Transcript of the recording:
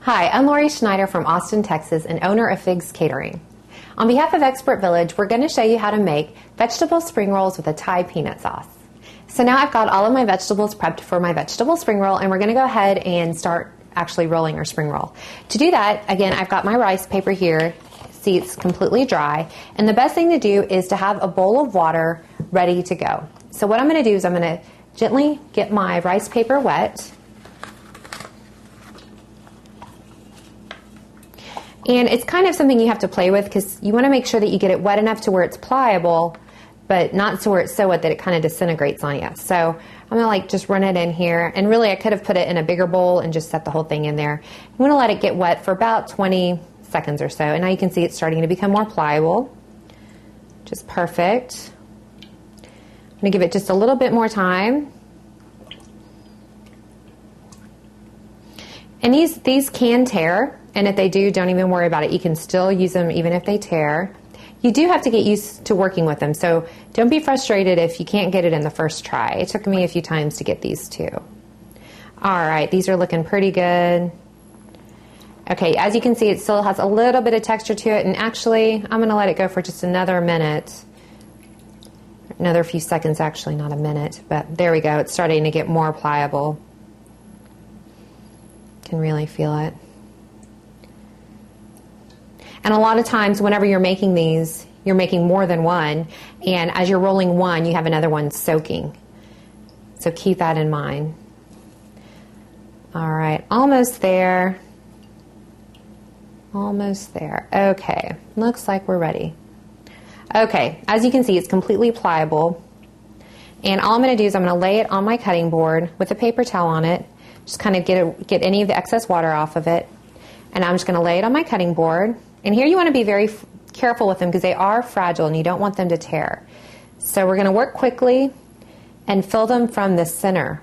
Hi, I'm Lori Schneider from Austin, Texas, and owner of Figs Catering. On behalf of Expert Village, we're going to show you how to make vegetable spring rolls with a Thai peanut sauce. So now I've got all of my vegetables prepped for my vegetable spring roll, and we're going to go ahead and start actually rolling our spring roll. To do that, again, I've got my rice paper here. See, it's completely dry. And the best thing to do is to have a bowl of water ready to go. So what I'm going to do is I'm going to gently get my rice paper wet. And it's kind of something you have to play with because you want to make sure that you get it wet enough to where it's pliable, but not to where it's so wet that it kind of disintegrates on you. So I'm going to just run it in here. And really I could have put it in a bigger bowl and just set the whole thing in there. I'm going to let it get wet for about 20 seconds or so. And now you can see it's starting to become more pliable. Just perfect. I'm going to give it just a little bit more time. And these can tear. And if they do, don't even worry about it. You can still use them even if they tear. You do have to get used to working with them, so don't be frustrated if you can't get it in the first try. It took me a few times to get these too. All right, these are looking pretty good. Okay, as you can see, it still has a little bit of texture to it, and actually, I'm going to let it go for just another minute. Another few seconds, actually, not a minute, but there we go. It's starting to get more pliable. Can really feel it. And a lot of times, whenever you're making these, you're making more than one, and as you're rolling one, you have another one soaking. So keep that in mind. All right, almost there. Almost there. Okay, looks like we're ready. Okay, as you can see, it's completely pliable. And all I'm going to do is I'm going to lay it on my cutting board with a paper towel on it. Just kind of get any of the excess water off of it. And I'm just going to lay it on my cutting board. And here you want to be very careful with them because they are fragile and you don't want them to tear. So we're going to work quickly and fill them from the center.